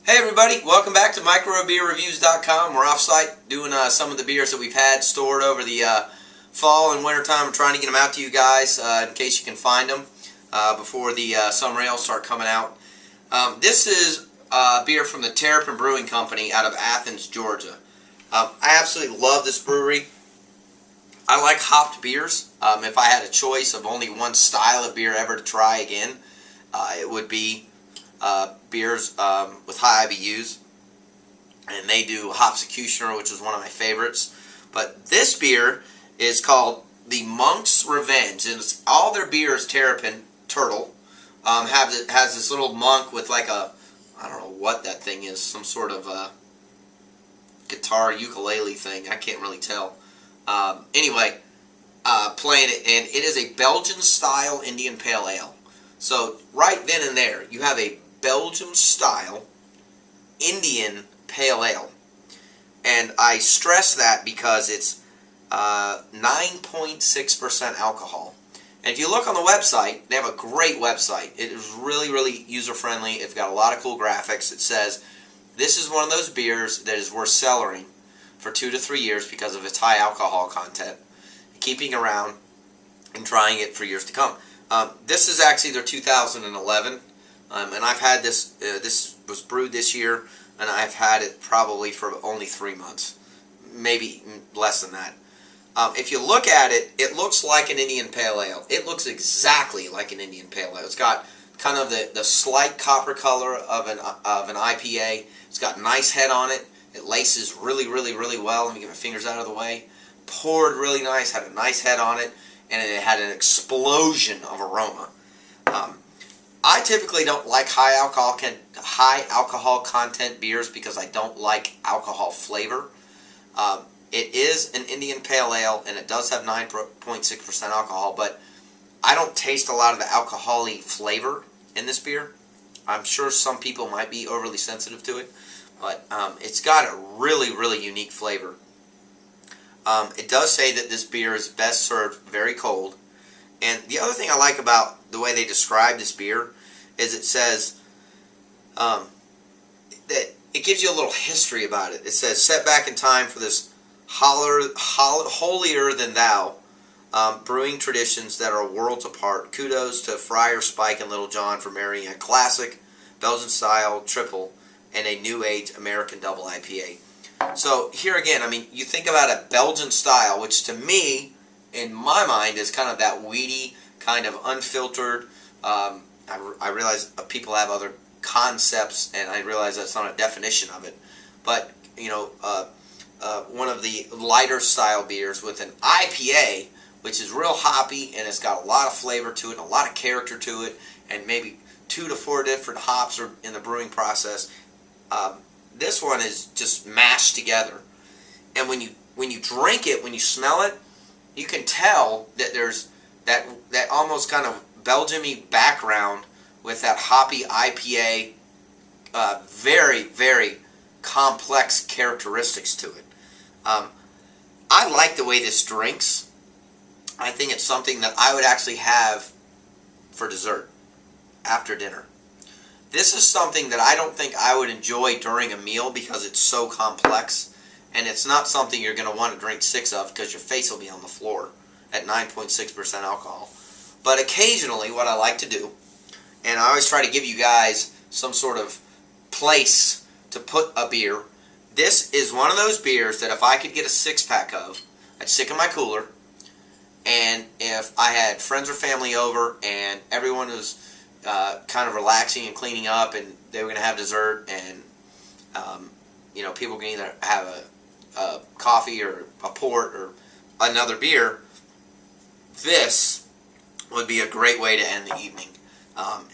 Hey everybody, welcome back to microbeerreviews.com. We're off-site doing some of the beers that we've had stored over the fall and winter time. I'm trying to get them out to you guys in case you can find them before the summer ales start coming out. This is beer from the Terrapin Brewing Company out of Athens, Georgia. I absolutely love this brewery. I like hopped beers. If I had a choice of only one style of beer ever to try again, it would be beers with high IBUs, and they do Hopsecutioner, which is one of my favorites. But this beer is called the Monk's Revenge, and all their beers, Terrapin Turtle, has this little monk with like a, I don't know what that thing is, some sort of guitar ukulele thing. I can't really tell. Anyway, playing it, and it is a Belgian-style Indian Pale Ale. So right then and there, you have a Belgium-style Indian Pale Ale. And I stress that because it's 9.6% alcohol. And if you look on the website, they have a great website. It is really, really user-friendly. It's got a lot of cool graphics. It says, this is one of those beers that is worth cellaring for 2 to 3 years because of its high alcohol content, keeping around and trying it for years to come. This is actually their 2011. And I've had this, this was brewed this year, and I've had it probably for only 3 months, maybe less than that. If you look at it, it looks like an Indian Pale Ale. It looks exactly like an Indian Pale Ale. It's got kind of the slight copper color of an IPA. It's got a nice head on it. It laces really, really, really well. Let me get my fingers out of the way. Poured really nice, had a nice head on it, and it had an explosion of aroma. I typically don't like high alcohol content beers because I don't like alcohol flavor. It is an Indian Pale Ale, and it does have 9.6% alcohol, but I don't taste a lot of the alcohol-y flavor in this beer. I'm sure some people might be overly sensitive to it, but it's got a really, really unique flavor. It does say that this beer is best served very cold. And the other thing I like about the way they describe this beer is it says that it gives you a little history about it. It says, set back in time for this holier-than-thou brewing traditions that are worlds apart. Kudos to Friar Spike and Little John for marrying a classic Belgian-style triple and a new age American double IPA. So here again, I mean, you think about a Belgian style, which to me, in my mind, is kind of that weedy, kind of unfiltered. I realize people have other concepts, and I realize that's not a definition of it. But, you know, one of the lighter style beers with an IPA, which is real hoppy, and it's got a lot of flavor to it, and a lot of character to it, and maybe 2 to 4 different hops are in the brewing process. This one is just mashed together, and when you drink it, when you smell it, you can tell that there's that almost kind of Belgium-y background with that hoppy IPA, very, very complex characteristics to it. I like the way this drinks. I think it's something that I would actually have for dessert after dinner. This is something that I don't think I would enjoy during a meal because it's so complex, and it's not something you're going to want to drink 6 of because your face will be on the floor at 9.6% alcohol. But occasionally what I like to do, and I always try to give you guys some sort of place to put a beer, this is one of those beers that if I could get a 6-pack of, I'd stick in my cooler, and if I had friends or family over and everyone was kind of relaxing and cleaning up, and they were going to have dessert, and you know, people can either have a coffee or a port or another beer, this would be a great way to end the evening.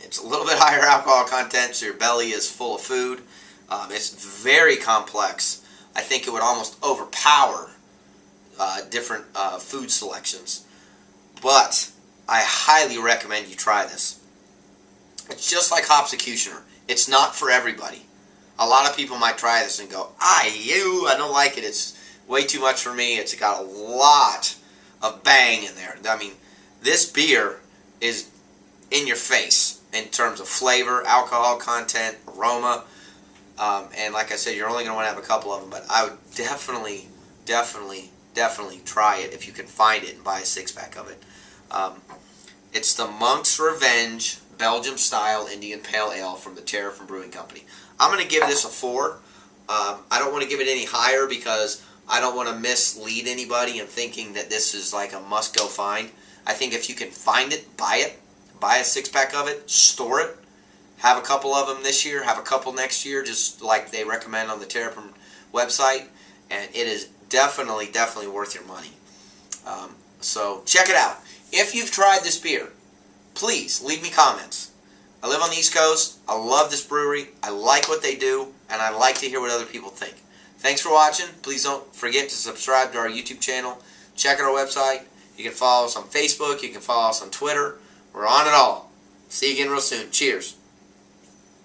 It's a little bit higher alcohol content, so your belly is full of food. It's very complex. I think it would almost overpower different food selections. But I highly recommend you try this. It's just like Hopsecutioner. It's not for everybody. A lot of people might try this and go, I don't like it. It's way too much for me. It's got a lot of bang in there. I mean, this beer is in your face in terms of flavor, alcohol content, aroma. And like I said, you're only going to want to have a couple of them, but I would definitely try it if you can find it and buy a 6-pack of it. It's the Monk's Revenge Belgium Style Indian Pale Ale from the Terrapin Brewing Company. I'm going to give this a 4. I don't want to give it any higher because I don't want to mislead anybody in thinking that this is like a must-go find. I think if you can find it, buy it. Buy a 6-pack of it, store it, have a couple of them this year, have a couple next year, just like they recommend on the Terrapin website, and it is definitely worth your money. So check it out. If you've tried this beer, please leave me comments. I live on the East Coast. I love this brewery. I like what they do, and I like to hear what other people think. Thanks for watching. Please don't forget to subscribe to our YouTube channel. Check out our website. You can follow us on Facebook. You can follow us on Twitter. We're on it all. See you again real soon. Cheers.